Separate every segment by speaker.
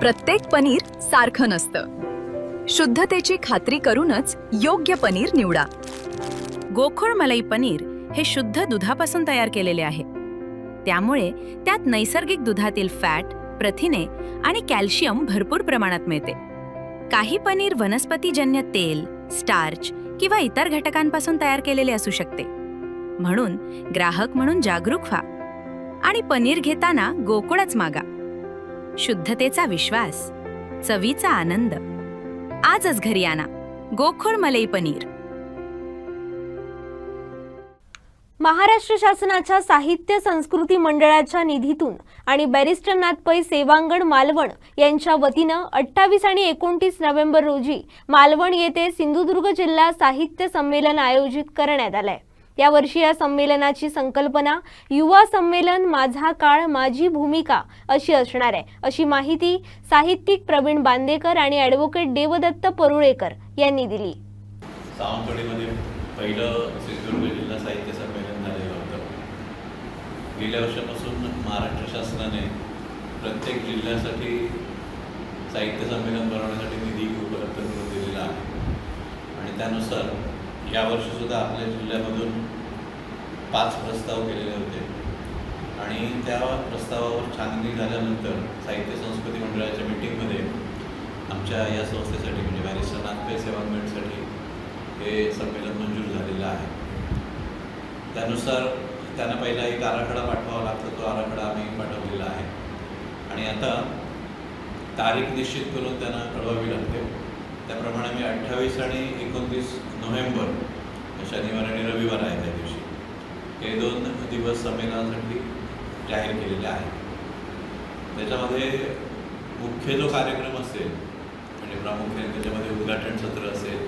Speaker 1: प्रत्येक पनीर सारखं नसतं। शुद्धतेची खात्री करूनच योग्य पनीर निवडा।
Speaker 2: गोखोड मलाई पनीर हे शुद्ध दुधापासून तयार केलेले आहे, त्यामुळे त्यात नैसर्गिक दुधातील फॅट, प्रथिने आणि कॅल्शियम भरपूर प्रमाणात मिळते। काही पनीर वनस्पतीजन्य तेल, स्टार्च किंवा इतर घटकांपासून तयार केलेले असू शकते। म्हणून ग्राहक म्हणून जागरूक व्हा आणि पनीर घेताना गोकुळच मागा। शुद्धतेचा विश्वास, चवीचा आनंद। आजच घरी आणा गोखोड मलाई पनीर।
Speaker 3: महाराष्ट्र शासनाच्या साहित्य संस्कृती मंडळाच्या निधीतून आणि बॅरिस्टर नाथ पै सेवांगण मालवण यांच्या वतीनं 28 आणि 29 नोव्हेंबर रोजी मालवण येथे सिंधुदुर्ग जिल्हा साहित्य संमेलन आयोजित करण्यात आले। यावर्षी या संमेलनाची संकल्पना युवा संमेलन माझा काळ माझी भूमिका अशी असणार आहे, अशी माहिती साहित्यिक प्रवीण बांदेकर आणि ॲडव्होकेट देवदत्त परुळेकर यांनी दिली।
Speaker 4: सावंतवाडीमध्ये पहिलं सिंधुदुर्ग जिल्हा साहित्य संमेलन झालेलं होतं। गेल्या वर्षापासून महाराष्ट्र शासनाने प्रत्येक जिल्ह्यासाठी साहित्य संमेलन भरवण्यासाठी निधी उपलब्ध करून दिलेला आहे आणि त्यानुसार यावर्षीसुद्धा आपल्या जिल्ह्यामधून 5 प्रस्ताव केलेले होते आणि त्या प्रस्तावावर छाननी झाल्यानंतर साहित्य संस्कृती मंडळाच्या मीटिंगमध्ये आमच्या या संस्थेसाठी म्हणजे बॅरिस्टर नाथ पै सेवांगणसाठी हे संमेलन मंजूर झालेलं आहे। त्यानुसार त्यांना पहिला एक आराखडा पाठवावा लागतो, तो आराखडा आम्ही पाठवलेला आहे आणि आता तारीख निश्चित करून त्यांना कळवावी लागते। त्याप्रमाणे आम्ही 28 आणि 29 नोव्हेंबर शनिवार आणि रविवार आहे त्या दिवशी हे 2 दिवस संमेलनासाठी जाहीर केलेले आहेत। त्याच्यामध्ये मुख्य जो कार्यक्रम असेल म्हणजे प्रामुख्याने त्याच्यामध्ये उद्घाटन सत्र असेल,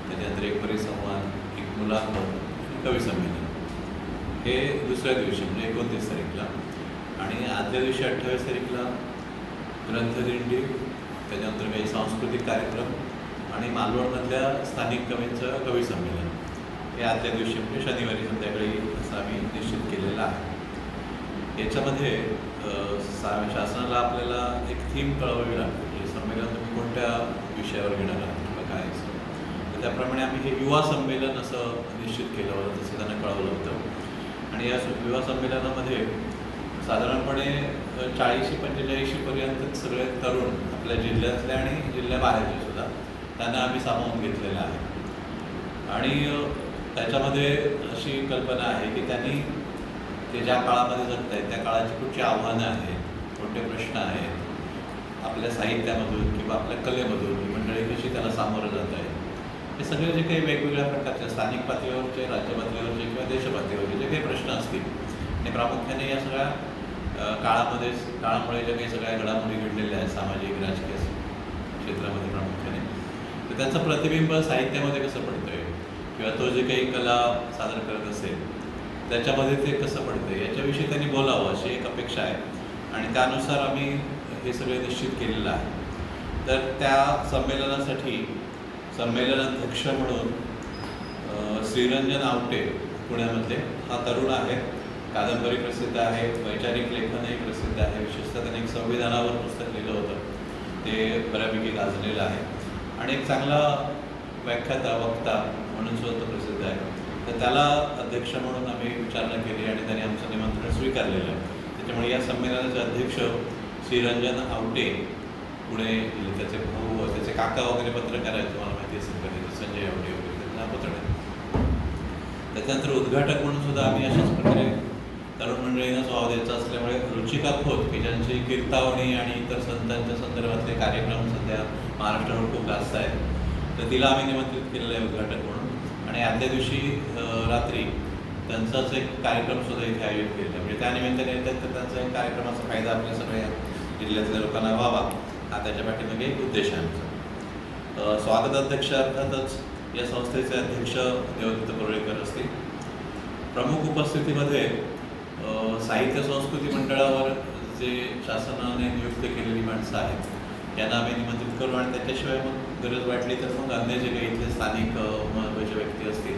Speaker 4: त्याच्यानंतर एक परिसंवाद, एक मुलाखत आणि कवी संमेलन हे दुसऱ्या दिवशी म्हणजे 29 तारीखला आणि आदल्या दिवशी 28 तारीखला ग्रंथदिंडी, त्याच्यानंतर काही सांस्कृतिक कार्यक्रम आणि मालवणमधल्या स्थानिक कवींचं कवी संमेलन हे आदल्या दिवशी म्हणजे शनिवारी संध्याकाळी असं आम्ही निश्चित केलेलं आहे। याच्यामध्ये शासनाला आपल्याला एक थीम कळवावी लागते, म्हणजे संमेलन तुम्ही कोणत्या विषयावर घेणार आहात किंवा काय असं, तर त्याप्रमाणे आम्ही हे युवा संमेलन असं निश्चित केलं होतं, तसं त्यांना कळवलं होतं आणि या युवा संमेलनामध्ये साधारणपणे 40-45 पर्यंत सगळे तरुण आपल्या जिल्ह्यातले आणि जिल्ह्याबाहेरचे सुद्धा त्यांना आम्ही सामावून घेतलेलं आहे आणि त्याच्यामध्ये अशी कल्पना आहे की त्यांनी ते ज्या काळामध्ये जगत आहेत त्या काळाची कुठची आव्हानं आहेत, कोणते प्रश्न आहेत, आपल्या साहित्यामधून किंवा आपल्या कलेमधून ही मंडळी कशी त्याला सामोरं जात आहे, हे सगळे जे काही वेगवेगळ्या प्रकारचे स्थानिक पातळीवरचे, राज्य पातळीवरचे किंवा देश पातळीवरचे जे काही प्रश्न असतील आणि प्रामुख्याने या सगळ्या काळामुळे ज्या काही सगळ्या घडामोडी घडलेल्या आहेत सामाजिक राजकीय क्षेत्रामध्ये प्रामुख्याने, तर त्याचं प्रतिबिंब साहित्यामध्ये कसं पडतं आहे किंवा तो जे काही कला सादर करत असेल त्याच्यामध्ये ते कसं पडतं आहे याच्याविषयी त्यांनी बोलावं अशी एक अपेक्षा आहे आणि त्यानुसार आम्ही हे सगळे निश्चित केलेलं आहे। तर त्या संमेलनासाठी संमेलनाध्यक्ष म्हणून श्रीरंजन आवटे पुण्यामधले हा तरुण आहे, कादंबरी प्रसिद्ध आहे, वैचारिक लेखनही प्रसिद्ध आहे, विशेषतः त्यांनी एक संविधानावर पुस्तक लिहिलं होतं ते बऱ्यापैकी गाजलेलं आहे आणि एक चांगला व्याख्याता वक्ता म्हणून सुद्धा प्रसिद्ध आहे। तर त्याला अध्यक्ष म्हणून आम्ही विचारणा केली आणि त्यांनी आमचं निमंत्रण स्वीकारलेलं आहे। त्याच्यामुळे या संमेलनाचे अध्यक्ष श्रीरंजन आवटे पुणे, त्याचे भाऊ, त्याचे काका वगैरे पत्रकार आहेत, तुम्हाला माहिती असेल कधी संजय आवटे वगैरे त्यांना पत्र आहे। त्याच्यानंतर उद्घाटक म्हणून सुद्धा आम्ही अशाच प्रकारे तरुण मंडळींना स्वाव द्यायचा असल्यामुळे रुचिका खोत की ज्यांची कीर्तावणी आणि इतर संतांच्या संदर्भातले कार्यक्रम सध्या महाराष्ट्रावर खूप जास्त आहेत, तर तिला आम्ही निमंत्रित केलेलं आहे उद्घाटक म्हणून आणि आदल्या दिवशी रात्री त्यांचाच एक कार्यक्रमसुद्धा इथे आयोजित केलेला आहे, म्हणजे त्यानिमित्ताने येतात तर त्यांचा एक कार्यक्रमाचा फायदा आपल्या सगळ्या जिल्ह्यातल्या लोकांना व्हावा हा त्याच्या पाठीमागे एक उद्देश आहे आमचा। स्वागताध्यक्ष अर्थातच या संस्थेचे अध्यक्ष देवदत्त परुळेकर असतील। प्रमुख उपस्थितीमध्ये साहित्य संस्कृती मंडळावर जे शासनाने नियुक्त केलेली माणसं आहेत यांना आम्ही निमंत्रित करू आणि त्याच्याशिवाय मग गरज वाटली तर मग अन्य जे काही इथले स्थानिक महत्त्वाचे व्यक्ती असतील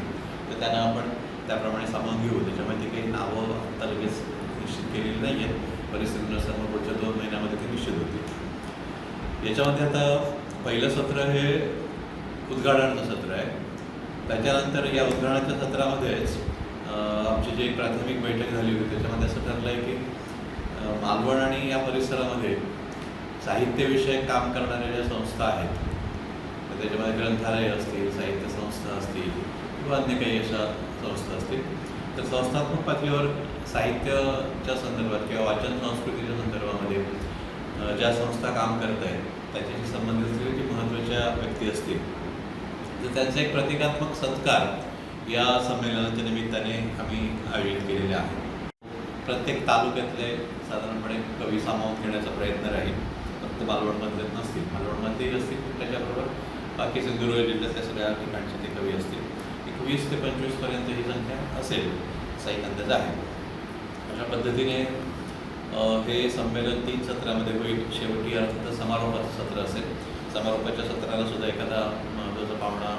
Speaker 4: तर त्यांना आपण त्याप्रमाणे सामावून घेऊ। त्याच्यामध्ये काही नावं आता लगेच निश्चित केलेली नाही आहेत, परिस्थितीनुसार मग पुढच्या 2 महिन्यामध्ये ते निश्चित होतील। याच्यामध्ये आता पहिलं सत्र हे उद्घाटनाचं सत्र आहे. त्याच्यानंतर या उद्घाटनाच्या सत्रामध्येच आमची जी प्राथमिक बैठक झाली होती त्याच्यामध्ये असं ठरलं आहे की मालवण आणि या परिसरामध्ये साहित्यविषयक काम करणाऱ्या ज्या संस्था आहेत तर त्याच्यामध्ये ग्रंथालय असतील, साहित्य संस्था असतील किंवा अन्य काही अशा संस्था असतील, तर संस्थात्मक पातळीवर साहित्याच्या संदर्भात किंवा वाचन संस्कृतीच्या संदर्भामध्ये ज्या संस्था काम करत आहेत त्याच्याशी संबंधित असलेल्या जी महत्त्वाच्या व्यक्ती असतील तर त्यांचा एक प्रतिकात्मक सत्कार या संमेलनाच्या निमित्ताने आम्ही आयोजित केलेले आहे. प्रत्येक तालुक्यातले साधारणपणे कवी सामावून घेण्याचा प्रयत्न राहील. फक्त मालवणमधलेच नसतील, मालवणमध्येही असतील, पण त्याच्याबरोबर बाकी सिंधुदुर्ग जिल्ह्यातल्या सगळ्या ठिकाणचे ते कवी असतील. एक 20 ते 25पर्यंत ही संख्या असेल असा एक अंदाज आहे. अशा पद्धतीने हे संमेलन 3 सत्रामध्ये होईल. शेवटी अर्थात समारोपाचं सत्र असेल. समारोपाच्या सत्राला सुद्धा एखादा महत्त्वाचा पाहुणा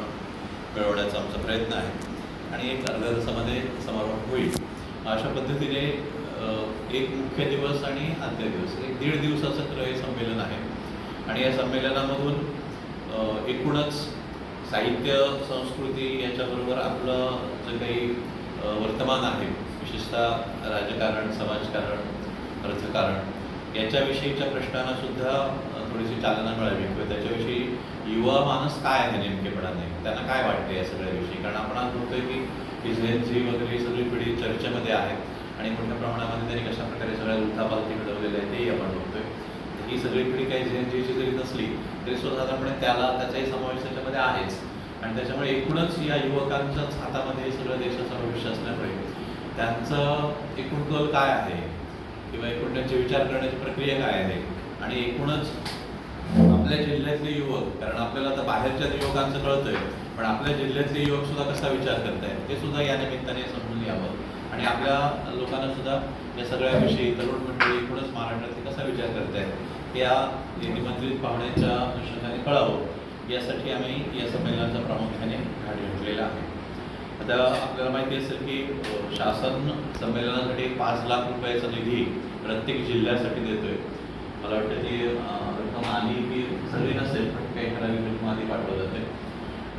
Speaker 4: मिळवण्याचा आमचा प्रयत्न आहे आणि एक अर्ध्या तासामध्ये समारोप होईल. अशा पद्धतीने एक मुख्य दिवस आणि अंत्य दिवस, एक 1.5 दिवसाचं हे संमेलन आहे. आणि या संमेलनामधून एकूणच साहित्य संस्कृती याच्याबरोबर आपलं जे काही वर्तमान आहे, विशेषतः राजकारण, समाजकारण, अर्थकारण याच्याविषयीच्या प्रश्नांना सुद्धा थोडीशी चालना मिळावी किंवा त्याच्याविषयी युवा मानस काय आहे नेमकेपणाने, त्यांना काय वाटते या सगळ्याविषयी. कारण आपण आज बघतोय की झेन झी वगैरे ही सगळी पिढी चर्चेमध्ये आहे आणि मोठ्या प्रमाणामध्ये त्यांनी कशा प्रकारे सगळ्या उलथापालथी घडवलेल्या आहे तेही आपण बघतोय. ही सगळी पिढी काही झेन झीची जरी नसली तरी साधारणपणे त्याचाही समावेश त्याच्यामध्ये आहेच. आणि त्याच्यामुळे एकूणच या युवकांच्याच हातामध्ये सगळं देशाचं भविष्य असल्यामुळे त्यांचं एकूण कल काय आहे किंवा एकूण त्यांचे विचार करण्याची प्रक्रिया काय आहे आणि एकूणच आपल्या जिल्ह्यातले युवक, कारण आपल्याला आता बाहेरच्या युवकांचं कळतंय पण आपल्या जिल्ह्यातले युवक सुद्धा कसा विचार करतायत ते सुद्धा या निमित्ताने समजून यावं आणि आपल्या लोकांना सुद्धा या सगळ्याविषयी तरुण मंडळी एकूणच महाराष्ट्रातले कसा विचार करतायत या निमंत्रित पाहुण्यांच्या अनुषंगाने कळावं यासाठी आम्ही या संमेलनाचा प्रामुख्याने घाट घेतलेला आहे. आता आपल्याला माहिती असेल की शासन संमेलनासाठी 5 लाख रुपयाचा निधी प्रत्येक जिल्ह्यासाठी देतोय. मला वाटतं की रक्कम आली की सगळी नसेल पण काही ठराविक रक्कम आधी पाठवलं जाते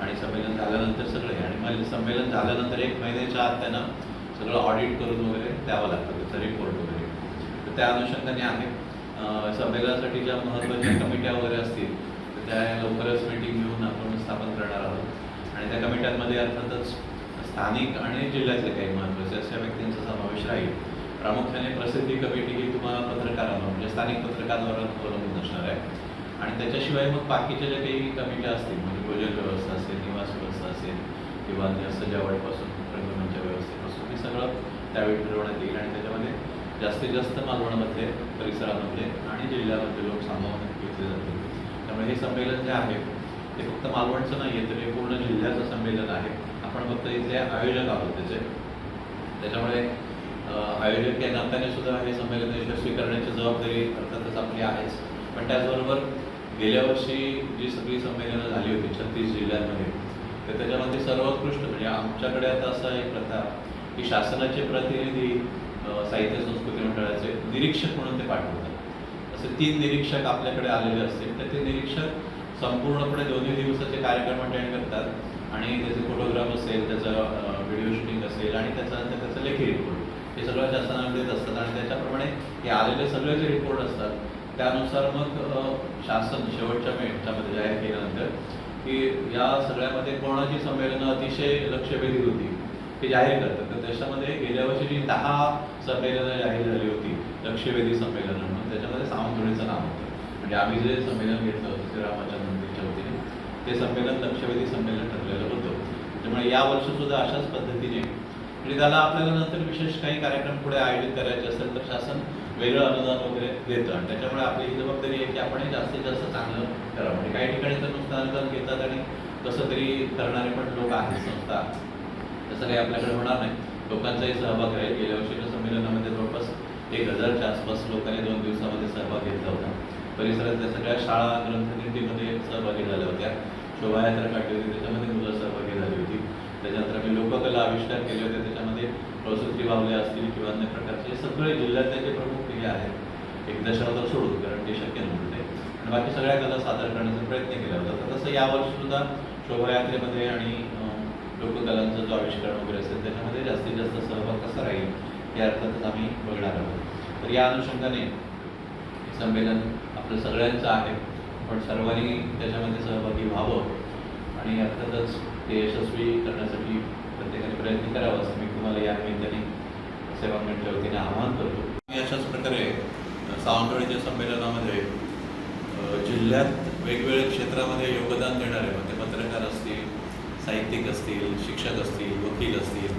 Speaker 4: आणि संमेलन झाल्यानंतर सगळे आणि संमेलन झाल्यानंतर 1 महिन्याच्या आत त्यांना सगळं ऑडिट करून वगैरे द्यावं लागतं त्याचा रिपोर्ट वगैरे. तर त्या अनुषंगाने आहे संमेलनासाठी ज्या महत्त्वाच्या कमिट्या वगैरे असतील तर त्या लवकरच मीटिंग घेऊन आपण स्थापन करणार आहोत आणि त्या कमिट्यांमध्ये अर्थातच स्थानिक आणि जिल्ह्यातले काही महत्त्वाचे अशा व्यक्तींचा समावेश राहील. प्रामुख्याने प्रसिद्धी कमिटी ही तुम्हाला पत्रकारांवर म्हणजे स्थानिक पत्रकारांवर अवलंबून असणार आहे आणि त्याच्याशिवाय मग बाकीच्या ज्या काही कमिट्या असतील म्हणजे भोजन व्यवस्था असेल, निवास व्यवस्था असेल किंवा सजावटपासून रंगमंच व्यवस्थेपासून हे सगळं त्यावेळी ठरवण्यात येईल आणि त्याच्यामध्ये जास्तीत जास्त मालवणमधले परिसरामधले आणि जिल्ह्यामधले लोक सामावून घेतले जातील. त्यामुळे हे संमेलन जे आहे ते फक्त मालवणचं नाही आहे तर हे पूर्ण जिल्ह्याचं संमेलन आहे. आपण फक्त इथले आयोजक आहोत त्याच्यामुळे आयोजक या नात्याने सुद्धा हे संमेलन यशस्वी करण्याची जबाबदारी अर्थातच आपली आहेच. पण त्याचबरोबर गेल्या वर्षी जी सगळी संमेलनं झाली होती 36 जिल्ह्यांमध्ये तर त्याच्यामध्ये सर्वोत्कृष्ट म्हणजे आमच्याकडे आता असा एक प्रथा की शासनाचे प्रतिनिधी साहित्य संस्कृती मंडळाचे निरीक्षक म्हणून ते पाठवतात. असे 3 निरीक्षक आपल्याकडे आलेले असतील तर ते निरीक्षक संपूर्णपणे 2 दिवसाचे कार्यक्रम अटेंड करतात आणि त्याचे फोटोग्राफ असेल, त्याचं व्हिडिओ शूटिंग असेल आणि त्याच्यानंतर त्याचं लेखी रिपोर्ट हे सगळं शासनाला देत असतात आणि त्याच्याप्रमाणे हे आलेले सगळे जे रिपोर्ट असतात त्यानुसार मग शासन शेवटच्या ह्याच्यामध्ये जाहीर केल्यानंतर की या सगळ्यामध्ये कोणाची संमेलनं अतिशय लक्षवेधी होती ते जाहीर करतात. तर त्याच्यामध्ये गेल्या वर्षी जी 10 संमेलनं जाहीर झाली होती लक्षवेधी संमेलनं म्हणून त्याच्यामध्ये सावंतवाडीचं नाव होतं. म्हणजे आम्ही जे संमेलन घेतलं होतं श्रीरामाच्या मंदिरच्या वतीने ते संमेलन लक्षवेधी संमेलन ठरलेलं होतं. त्यामुळे यावर्षीसुद्धा अशाच पद्धतीने म्हणजे त्याला आपल्याला नंतर विशेष काही कार्यक्रम पुढे आयोजित करायचे असेल तर शासन वेगळं अनुदान वगैरे देतं आणि त्याच्यामुळे आपली ही जबाबदारी आहे की आपण हे जास्तीत जास्त चांगलं करावं. म्हणजे काही ठिकाणी तर नुसतं अनुदान घेतात आणि कसं तरी करणारे पण लोक आहेत संस्था, तसं काही आपल्याकडे होणार नाही. लोकांचाही सहभाग राहील. गेल्या वर्षीच्या संमेलनामध्ये जवळपास 1000च्या आसपास लोकांनी 2 दिवसामध्ये सहभाग घेतला होता. परिसरातल्या सगळ्या शाळा ग्रंथदिंडीमध्ये सहभागी झाल्या होत्या. शोभायात्रा काढली होती त्याच्यामध्ये मुलं सहभागी झाली होती. त्याच्यानंतर आम्ही लोककला आविष्कार केले होते त्याच्यामध्ये प्रसूती बावले असतील किंवा अन्य प्रकारचे सगळे जिल्ह्यातले जे प्रमुख हे आहेत एक दशावतार सोडून कारण ते शक्य नव्हते आणि बाकी सगळ्या कला सादर करण्याचा प्रयत्न केला होता. तर तसं यावर्षीसुद्धा शोभायात्रेमध्ये आणि लोककलांचा जो आविष्कार वगैरे असेल त्याच्यामध्ये जास्तीत जास्त सहभाग कसा राहील या अर्थातच आम्ही बघणार आहोत. तर या अनुषंगाने संमेलन आपलं सगळ्यांचं आहे, पण सर्वांनी त्याच्यामध्ये सहभागी व्हावं आणि अर्थातच ते यशस्वी करण्यासाठी प्रत्येकाने प्रयत्न करावा असं मी तुम्हाला या निमित्ताने सेवांगणच्या वतीने आवाहन करतो. मी अशाच प्रकारे सावंतवाडीच्या संमेलनामध्ये जिल्ह्यात वेगवेगळ्या क्षेत्रामध्ये योगदान देणारे म्हणजे पत्रकार असतील, साहित्यिक असतील, शिक्षक असतील, वकील असतील,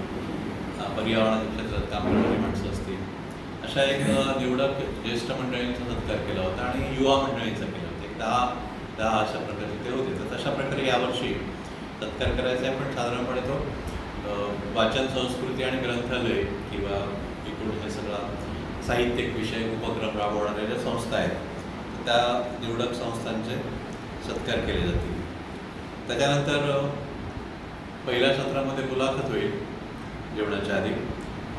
Speaker 4: पर्यावरण क्षेत्रात काम करणारी माणसं असतील, अशा एक निवडक ज्येष्ठ मंडळींचा सत्कार केला होता आणि युवा मंडळींचा केला होता. एक दहा अशा प्रकारचे ते होते. तर तशा प्रकारे यावर्षी सत्कार करायचा आहे, पण साधारणपणे तो वाचन संस्कृती आणि ग्रंथालय किंवा एकूण हे सगळा साहित्यिक विषय उपक्रम राबवणाऱ्या ज्या संस्था आहेत त्या निवडक संस्थांचे सत्कार केले जातील. त्याच्यानंतर पहिल्या सत्रामध्ये मुलाखत होईल जेवणाच्या आधी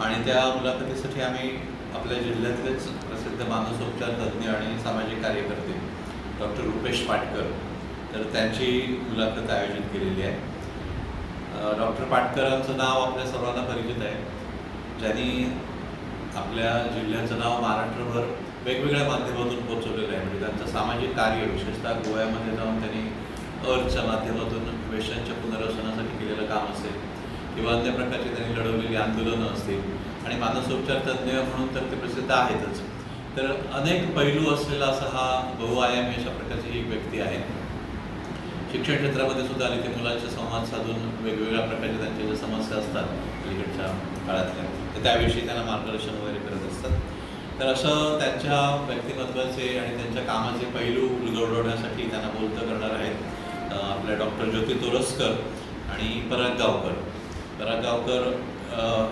Speaker 4: आणि त्या मुलाखतीसाठी आम्ही आपल्या जिल्ह्यातलेच प्रसिद्ध मानसोपचार तज्ज्ञ आणि सामाजिक कार्यकर्ते डॉक्टर रुपेश पाटकर तर त्यांची मुलाखत आयोजित केलेली आहे. डॉक्टर पाटकरांचं नाव आपल्या सर्वांना परिचित आहे, ज्यांनी आपल्या जिल्ह्याचं नाव महाराष्ट्रभर वेगवेगळ्या माध्यमातून पोहोचवलेलं आहे. म्हणजे त्यांचं सामाजिक कार्य विशेषतः गोव्यामध्ये जाऊन त्यांनी अर्जच्या माध्यमातून वेश्यांच्या पुनर्वसनासाठी केलेलं काम असेल किंवा अन्य प्रकारची त्यांनी लढवलेली आंदोलनं असतील आणि मानसोपचार तज्ज्ञ म्हणून तर ते प्रसिद्ध आहेतच. तर अनेक पैलू असलेला असा हा बहुआयामी अशा प्रकारची ही एक व्यक्ती आहे. शिक्षण क्षेत्रामध्ये सुद्धा आणि ते मुलांचे संवाद साधून वेगवेगळ्या प्रकारच्या त्यांच्या ज्या समस्या असतात अलीकडच्या काळातल्या तर त्याविषयी त्यांना मार्गदर्शन वगैरे करत असतात. तर असं त्यांच्या व्यक्तिमत्वाचे आणि त्यांच्या कामाचे पैलू उलगडवण्यासाठी त्यांना बोलतं करणार आहेत आपल्या डॉक्टर ज्योती तोरसकर आणि पराग गावकर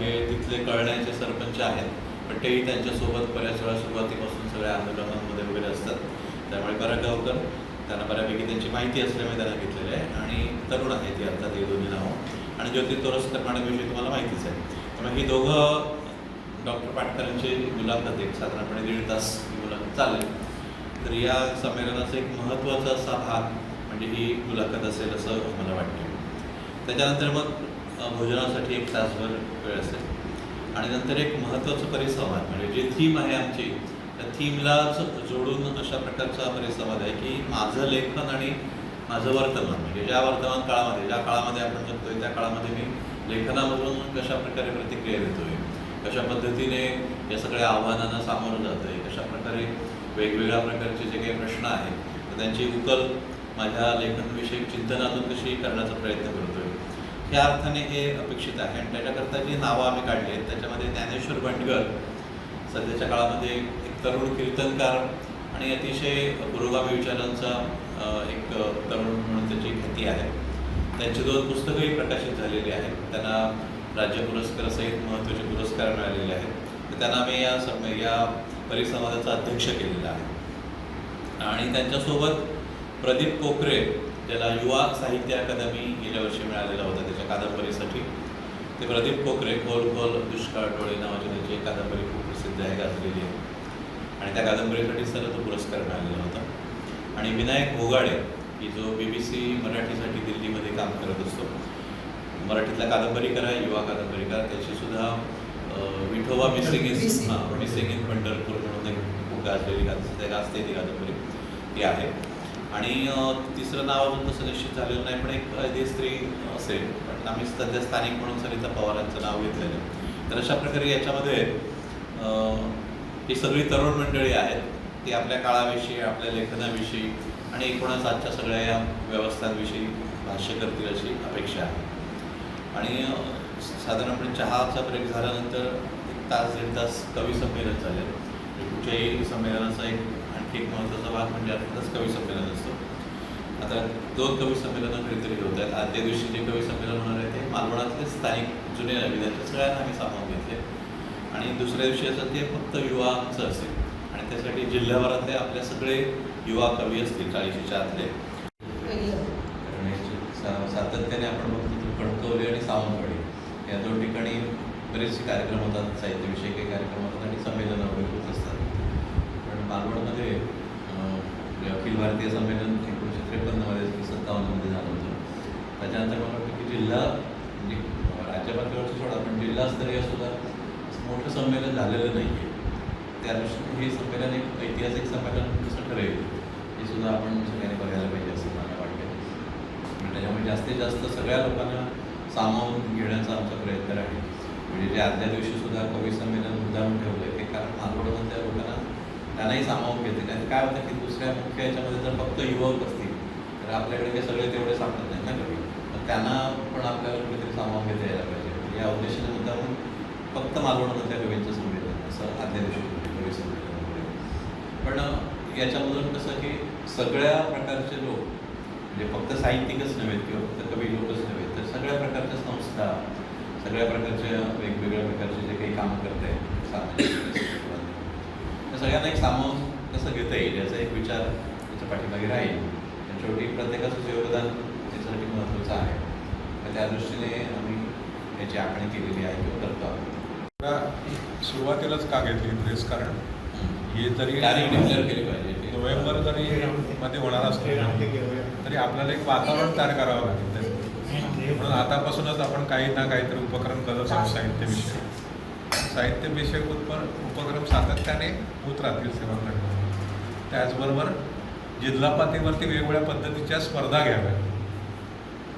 Speaker 4: हे तिथले कळण्याचे सरपंच आहेत, पण तेही त्यांच्यासोबत बऱ्याच वेळा सुरुवातीपासून सगळ्या आंदोलनांमध्ये वगैरे असतात. त्यामुळे पराग गावकर त्यांना बऱ्यापैकी त्यांची माहिती असल्यामुळे त्यांना घेतलेलं आहे आणि तरुण आहे ती अर्थात हे दोन्ही नावं आणि ज्योती तोरसकर पाण्याविषयी तुम्हाला माहितीच आहे. त्यामुळे ही दोघं डॉक्टर पाटकरांची मुलाखत एक साधारणपणे 1.5 तास ही मुलाखत चालेल. तर या संमेलनाचा एक महत्त्वाचा असा भाग म्हणजे ही मुलाखत असेल असं मला वाटतं. त्याच्यानंतर मग भोजनासाठी 1 तासभर वेळ असेल आणि नंतर एक महत्त्वाचं परिसंवाद म्हणजे जी थीम आहे आमची त्या थीमलाच जोडून अशा प्रकारचा परिसंवाद आहे की माझं लेखन आणि माझं वर्तमान म्हणजे ज्या वर्तमान काळामध्ये ज्या काळामध्ये आपण जगतोय त्या काळामध्ये मी लेखनामधून कशा प्रकारे प्रतिक्रिया देतोय, कशा पद्धतीने या सगळ्या आव्हानांना सामोरं जातं आहे, कशा प्रकारे वेगवेगळ्या प्रकारचे जे काही प्रश्न आहेत तर त्यांची उकल माझ्या लेखनविषयक चिंतनातून कशी करण्याचा प्रयत्न करतो आहे. ह्या अर्थाने हे अपेक्षित आहे आणि त्याच्याकरता जी नावं आम्ही काढली आहेत त्याच्यामध्ये ज्ञानेश्वर बंडगर सध्याच्या काळामध्ये एक तरुण कीर्तनकार आणि अतिशय पुरोगामी विचारांचा एक तरुण म्हणून त्याची ख्याती आहे. त्यांची 2 पुस्तकंही प्रकाशित झालेली आहेत. त्यांना राज्य पुरस्कारासहित महत्त्वाचे पुरस्कार मिळालेले आहेत. तर त्यांना आम्ही या परिसंवादाचा अध्यक्ष केलेला आहे आणि त्यांच्यासोबत प्रदीप कोकरे ज्याला युवा साहित्य अकादमी गेल्या वर्षी मिळालेला होता त्याच्या कादंबरीसाठी. ते प्रदीप कोकरे खोल खोल दुष्काळ डोळे नावाची त्याची एक कादंबरी खूप प्रसिद्ध आहे, गाजलेली आहे आणि त्या कादंबरीसाठी सर तो पुरस्कार मिळालेला होता. आणि विनायक घोगाडे की जो BBC मराठीसाठी दिल्लीमध्ये काम करत असतो, मराठीतला कादंबरीकार आहे, युवा कादंबरीकार. त्याची सुद्धा विठोबा मिसिंग इन पंढरपूर म्हणून एक खूप गाजलेली गाजते ती कादंबरी ती आहे. आणि तिसरं नाव अजून तसं निश्चित झालेलं नाही, पण एक स्त्री असेल, पण आम्ही सध्या स्थानिक म्हणून सरिता पवारांचं नाव घेतलेलं आहे. तर अशा प्रकारे याच्यामध्ये ही सगळी तरुण मंडळी आहेत ती आपल्या काळाविषयी, आपल्या लेखनाविषयी आणि एकूणच आजच्या सगळ्या या व्यवस्थांविषयी भाष्य करतील अशी अपेक्षा आहे. आणि साधारणपणे चहाचा ब्रेक झाल्यानंतर 1 तास 1.5 तास कवी संमेलन चालेल. कुठच्याही संमेलनाचा आणखी एक महत्त्वाचा भाग म्हणजे अर्थातच कवी संमेलन असतो. आता 2 कवी संमेलनं कधीतरी होत आहेत. आजच्या दिवशी जे कवी संमेलन होणार आहे ते मालवणातले स्थानिक जुने नवीन त्यांच्या सगळ्यांना आम्ही सामावून घेतले आणि दुसऱ्या दिवशी असं ते फक्त युवांचं असेल आणि त्यासाठी जिल्ह्याभरातले आपले सगळे युवा कवी असतील 40च्या आतले. सातत्याने आपण बघतो कणकवली आणि सावंतवाडी या 2 ठिकाणी बरेचसे कार्यक्रम होतात, साहित्यविषयी काही कार्यक्रम होतात आणि संमेलनं वगैरे होत असतात. पण मालवणमध्ये म्हणजे अखिल भारतीय संमेलन 1953 की 57 झालं होतं. त्याच्यानंतर मला वाटतं की जिल्हा म्हणजे राज्य पातळीवरचं सोडा पण जिल्हास्तरीय सुद्धा असं मोठं संमेलन झालेलं नाही आहे. त्या दृष्टीने हे संमेलन एक ऐतिहासिक संमेलन कसं ठरेल हे सुद्धा आपण सगळ्यांनी बघायला पाहिजे असं मला वाटतं. आणि त्याच्यामुळे जास्तीत जास्त सगळ्या लोकांना सामावून घेण्याचा आमचा प्रयत्न आहे. म्हणजे जे आदल्या दिवशी सुद्धा कवी संमेलन मुद्दाम ठेवलं आहे ते कारण मालवणमधल्या लोकांना त्यांनाही सामावून घेते. आणि काय होतं की दुसऱ्या मुख्य याच्यामध्ये जर फक्त युवक असतील तर आपल्याकडे काही सगळे तेवढे सापडत नाही ना कवी. तर त्यांना पण आपल्याला कुठेतरी सामावून घेता यायला पाहिजे. या उद्देशाने मुद्दाम फक्त मालवणमधल्या कवींचं संमेलन असं आदल्या दिवशी कवी संमेलनामुळे. पण याच्यामधून कसं की सगळ्या प्रकारचे लोक म्हणजे फक्त साहित्यिकच नव्हेत किंवा फक्त कवी लोकच नव्हेत तर सगळ्या प्रकारच्या संस्था सगळ्या प्रकारच्या वेगवेगळ्या प्रकारचे जे काही काम करत आहेत सामाजिक त्या सगळ्यांना एक सामावून कसं घेता येईल याचा एक विचार त्याच्या पाठीमागे राहील. आणि शेवटी प्रत्येकाचं योगदान त्याच्यासाठी महत्त्वाचं आहे. तर त्या दृष्टीने आम्ही याची आखणी केलेली आहे किंवा करतो आहोत.
Speaker 5: सुरुवातीलाच का घेतली प्रेस कारण हे तरी
Speaker 4: तारीख डिक्लेअर केली पाहिजे.
Speaker 5: नोव्हेंबर जरी मध्ये होणार असलं तरी आपल्याला एक वातावरण तयार करावं लागेल. म्हणून आतापासूनच आपण काही ना काहीतरी उपक्रम करत आहोत साहित्यविषयक उपक्रम सातत्याने होत राहतील सेवांकडे. त्याचबरोबर जिल्हा पातळीवरती वेगवेगळ्या पद्धतीच्या स्पर्धा घ्याव्या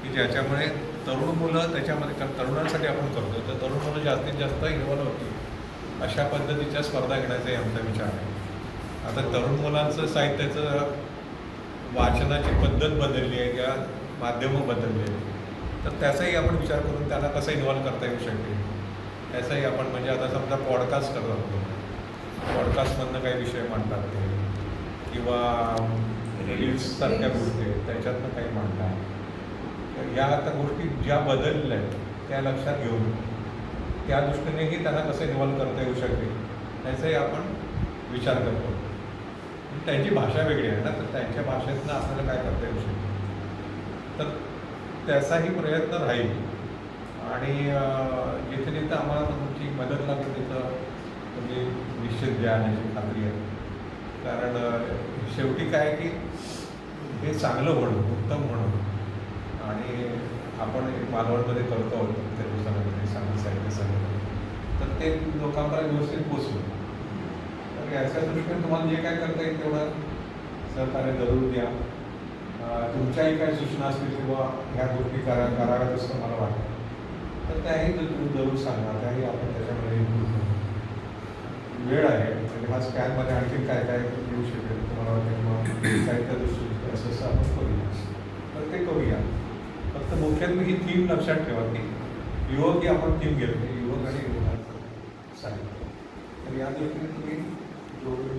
Speaker 5: की ज्याच्यामुळे तरुण मुलं त्याच्यामध्ये कारण तरुणांसाठी आपण करतो तर तरुण मुलं जास्तीत जास्त इन्व्हॉल्व होतील अशा पद्धतीच्या स्पर्धा घेण्याचाही आमचा विचार आहे. आता तरुण मुलांचं साहित्याचं वाचनाची पद्धत बदलली आहे किंवा माध्यमं बदलली आहे तर त्याचाही आपण विचार करून त्यांना कसं इन्व्हॉल्व करता येऊ शकेल त्याचाही आपण म्हणजे आता समजा पॉडकास्ट करत होतो पॉडकास्टमधनं काही विषय मांडतात ते किंवा रील्ससारख्या गोष्टी आहेत त्याच्यातनं काही मांडतात. या आता गोष्टी ज्या बदलल्या आहेत त्या लक्षात घेऊन त्या दृष्टीनेही त्यांना कसं इन्व्हॉल्व करता येऊ शकेल त्याचाही आपण विचार करतो. त्यांची भाषा वेगळी आहे ना तर त्यांच्या भाषेतनं आपल्याला काय करता येऊ शकेल तर त्याचाही प्रयत्न राहील. आणि जिथे जिथं आम्हाला तुमची मदत लागेल तिथं तुम्ही निश्चित द्या याची खात्री आहे. कारण शेवटी काय की हे चांगलं होणं उत्तम होणं आणि आपण मालवणमध्ये करतो आहोत त्या दिवसामध्ये सांगली साहित्य संमेलन तर ते लोकांपर्यंत व्यवस्थित पोचवू. तर याच्या दृष्टीने तुम्हाला जे काय करता येईल तेवढं सहकार्य जरूर द्या. तुमच्याही काही सूचना असतील किंवा ह्या गोष्टी कराव्यात असं मला वाटतं तर त्याही जरूर सांगा. त्याही आपण त्याच्यामध्ये वेळ आहे म्हणजे हा स्कॅनमध्ये आणखी काय काय येऊ शकेल तुम्हाला वाटतं किंवा साहित्य दृष्टी असं आपण करूया तर ते करूया. फक्त मुख्यत्वे ही थीम लक्षात ठेवा की युवक ही आपण थीम घेतो युवक आणि युवक साहित्य तर या दृष्टीने तुम्ही जोडून